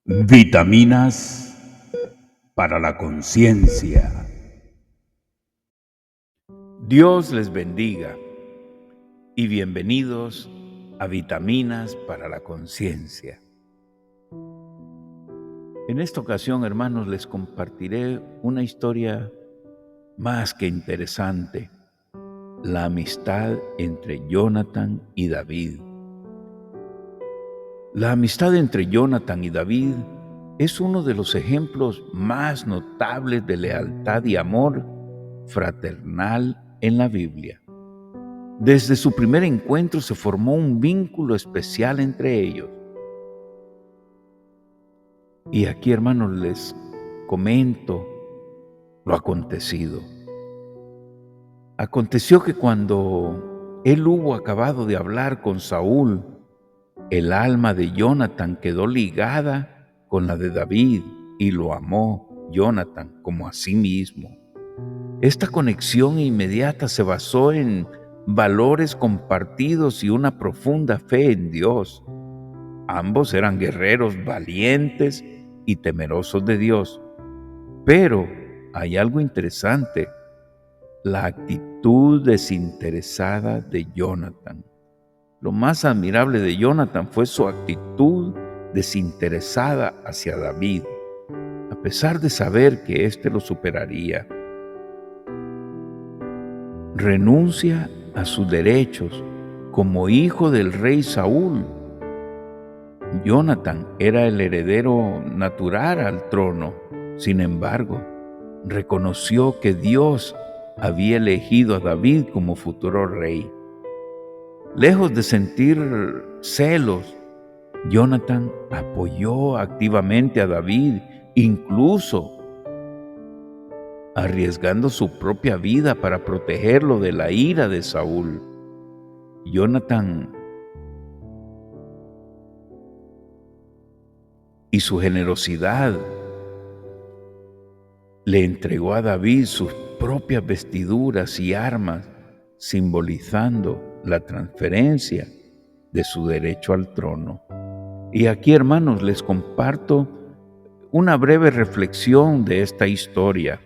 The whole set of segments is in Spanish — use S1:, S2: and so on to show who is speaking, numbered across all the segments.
S1: Vitaminas para la conciencia. Dios les bendiga y bienvenidos a Vitaminas para la conciencia. En esta ocasión, hermanos, les compartiré una historia más que interesante: la amistad entre Jonathan y David. La amistad entre Jonathan y David es uno de los ejemplos más notables de lealtad y amor fraternal en la Biblia. Desde su primer encuentro se formó un vínculo especial entre ellos. Y aquí, hermanos, les comento lo acontecido. Aconteció que cuando él hubo acabado de hablar con Saúl, el alma de Jonathan quedó ligada con la de David y lo amó Jonathan como a sí mismo. Esta conexión inmediata se basó en valores compartidos y una profunda fe en Dios. Ambos eran guerreros valientes y temerosos de Dios. Pero hay algo interesante: la actitud desinteresada de Jonathan. Lo más admirable de Jonathan fue su actitud desinteresada hacia David, a pesar de saber que éste lo superaría. Renuncia a sus derechos como hijo del rey Saúl. Jonathan era el heredero natural al trono. Sin embargo, reconoció que Dios había elegido a David como futuro rey. Lejos de sentir celos, Jonathan apoyó activamente a David, incluso arriesgando su propia vida para protegerlo de la ira de Saúl. Jonathan y su generosidad le entregó a David sus propias vestiduras y armas, simbolizando la transferencia de su derecho al trono. Y aquí, hermanos, les comparto una breve reflexión de esta historia.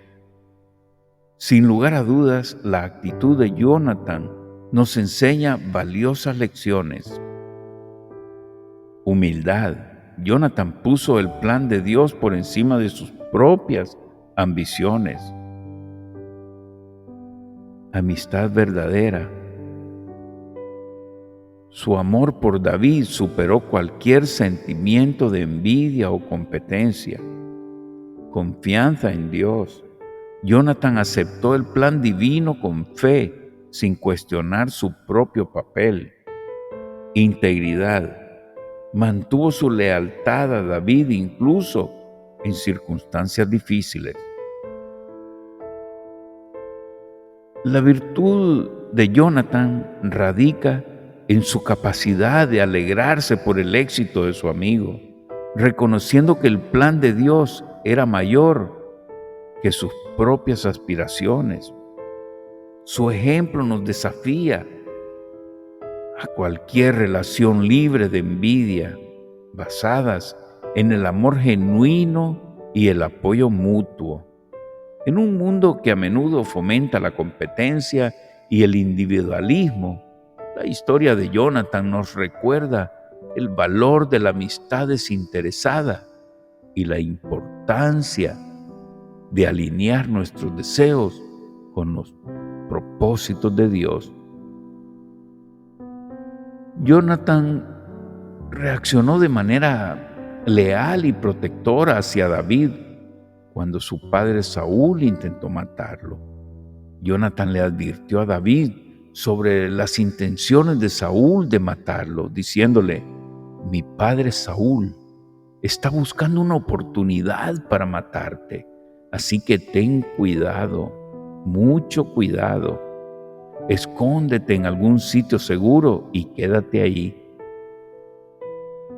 S1: Sin lugar a dudas, la actitud de Jonathan nos enseña valiosas lecciones. Humildad. Jonathan puso el plan de Dios por encima de sus propias ambiciones. Amistad verdadera. Su amor por David superó cualquier sentimiento de envidia o competencia. Confianza en Dios. Jonathan aceptó el plan divino con fe, sin cuestionar su propio papel. Integridad. Mantuvo su lealtad a David incluso en circunstancias difíciles. La virtud de Jonathan radica en su capacidad de alegrarse por el éxito de su amigo, reconociendo que el plan de Dios era mayor que sus propias aspiraciones. Su ejemplo nos desafía a cualquier relación libre de envidia, basadas en el amor genuino y el apoyo mutuo. En un mundo que a menudo fomenta la competencia y el individualismo, la historia de Jonathan nos recuerda el valor de la amistad desinteresada y la importancia de alinear nuestros deseos con los propósitos de Dios. Jonathan reaccionó de manera leal y protectora hacia David cuando su padre Saúl intentó matarlo. Jonathan le advirtió a David sobre las intenciones de Saúl de matarlo, diciéndole: mi padre Saúl está buscando una oportunidad para matarte, así que ten cuidado, mucho cuidado. Escóndete en algún sitio seguro y quédate allí.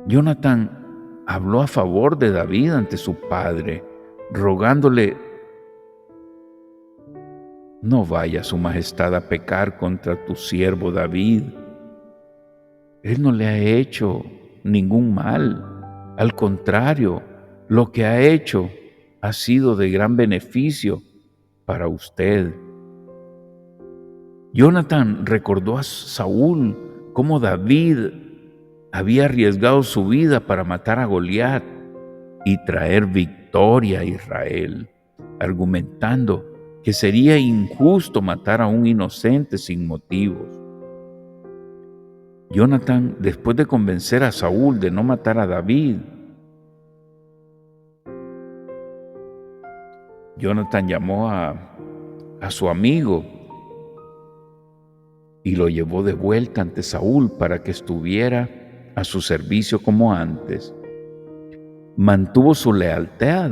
S1: Jonathan habló a favor de David ante su padre, rogándole: no vaya su majestad a pecar contra tu siervo David. Él no le ha hecho ningún mal. Al contrario, lo que ha hecho ha sido de gran beneficio para usted. Jonatán recordó a Saúl cómo David había arriesgado su vida para matar a Goliat y traer victoria a Israel, argumentando que sería injusto matar a un inocente sin motivos. Jonatán, después de convencer a Saúl de no matar a David, Jonatán llamó a su amigo y lo llevó de vuelta ante Saúl para que estuviera a su servicio como antes. Mantuvo su lealtad.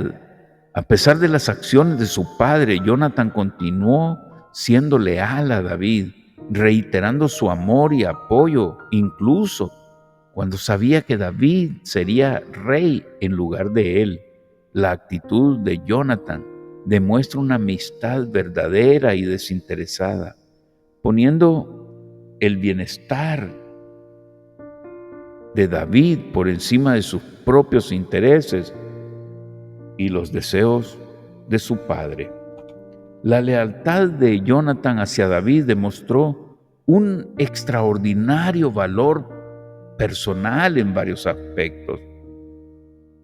S1: A pesar de las acciones de su padre, Jonatán continuó siendo leal a David, reiterando su amor y apoyo, incluso cuando sabía que David sería rey en lugar de él. La actitud de Jonatán demuestra una amistad verdadera y desinteresada, poniendo el bienestar de David por encima de sus propios intereses y los deseos de su padre. La lealtad de Jonatán hacia David demostró un extraordinario valor personal en varios aspectos.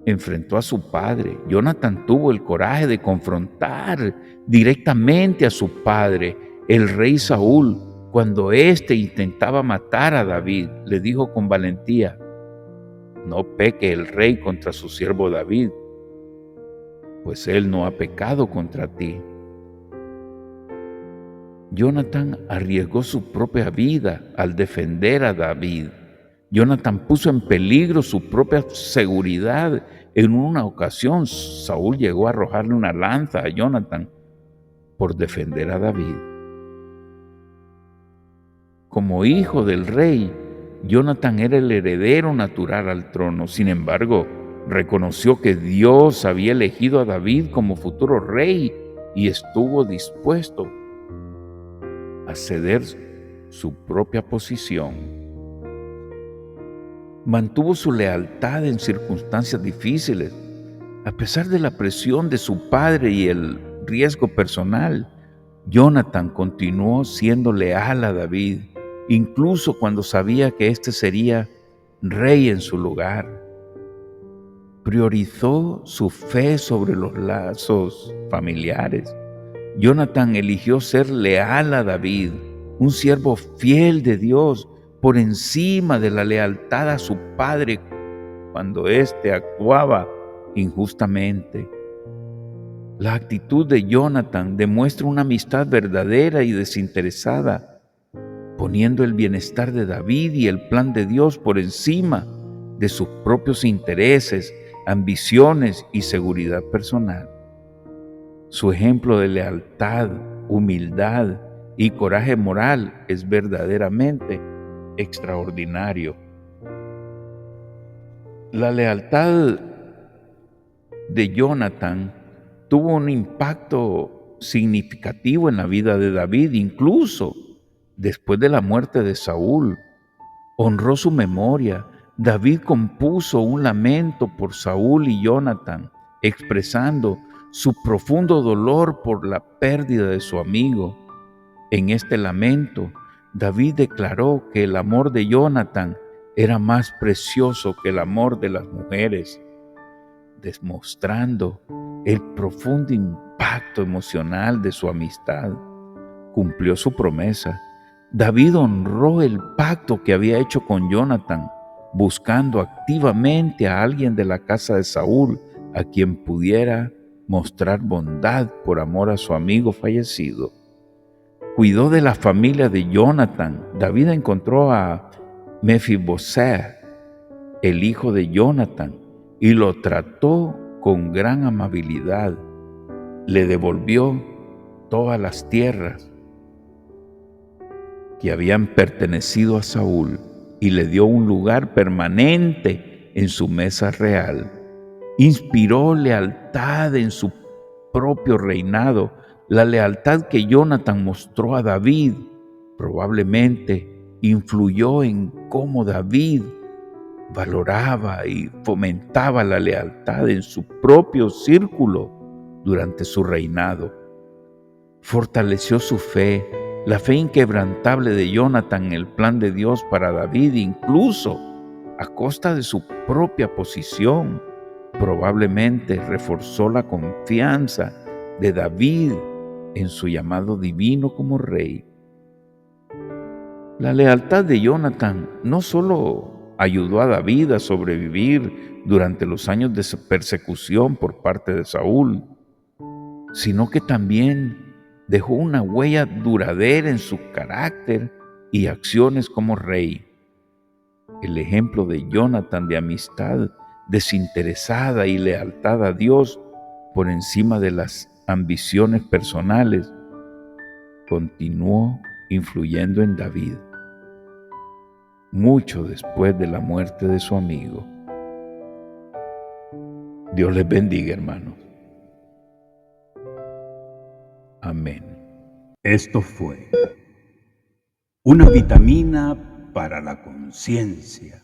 S1: Enfrentó a su padre. Jonatán tuvo el coraje de confrontar directamente a su padre, el rey Saúl, cuando éste intentaba matar a David. Le dijo con valentía: no peque el rey contra su siervo David, pues él no ha pecado contra ti. Jonatán arriesgó su propia vida al defender a David. Jonatán puso en peligro su propia seguridad. En una ocasión, Saúl llegó a arrojarle una lanza a Jonatán por defender a David. Como hijo del rey, Jonatán era el heredero natural al trono. Sin embargo, reconoció que Dios había elegido a David como futuro rey y estuvo dispuesto a ceder su propia posición. Mantuvo su lealtad en circunstancias difíciles. A pesar de la presión de su padre y el riesgo personal, Jonatán continuó siendo leal a David, incluso cuando sabía que éste sería rey en su lugar. Priorizó su fe sobre los lazos familiares. Jonatán eligió ser leal a David, un siervo fiel de Dios, por encima de la lealtad a su padre cuando éste actuaba injustamente. La actitud de Jonatán demuestra una amistad verdadera y desinteresada, poniendo el bienestar de David y el plan de Dios por encima de sus propios intereses, ambiciones y seguridad personal. Su ejemplo de lealtad, humildad y coraje moral es verdaderamente extraordinario. La lealtad de Jonatán tuvo un impacto significativo en la vida de David, incluso después de la muerte de Saúl. Honró su memoria. David compuso un lamento por Saúl y Jonatán, expresando su profundo dolor por la pérdida de su amigo. En este lamento, David declaró que el amor de Jonatán era más precioso que el amor de las mujeres, demostrando el profundo impacto emocional de su amistad. Cumplió su promesa. David honró el pacto que había hecho con Jonatán, buscando activamente a alguien de la casa de Saúl a quien pudiera mostrar bondad por amor a su amigo fallecido. Cuidó de la familia de Jonatán. David encontró a Mefiboseth, el hijo de Jonatán, y lo trató con gran amabilidad. Le devolvió todas las tierras que habían pertenecido a Saúl y le dio un lugar permanente en su mesa real. Inspiró lealtad en su propio reinado. La lealtad que Jonatán mostró a David probablemente influyó en cómo David valoraba y fomentaba la lealtad en su propio círculo durante su reinado. Fortaleció su fe, la fe inquebrantable de Jonatán en el plan de Dios para David, incluso a costa de su propia posición. Probablemente reforzó la confianza de David en su llamado divino como rey. La lealtad de Jonatán no solo ayudó a David a sobrevivir durante los años de persecución por parte de Saúl, sino que también dejó una huella duradera en su carácter y acciones como rey. El ejemplo de Jonatán de amistad desinteresada y lealtad a Dios por encima de las ambiciones personales continuó influyendo en David, mucho después de la muerte de su amigo. Dios les bendiga, hermanos. Amén.
S2: Esto fue una vitamina para la conciencia.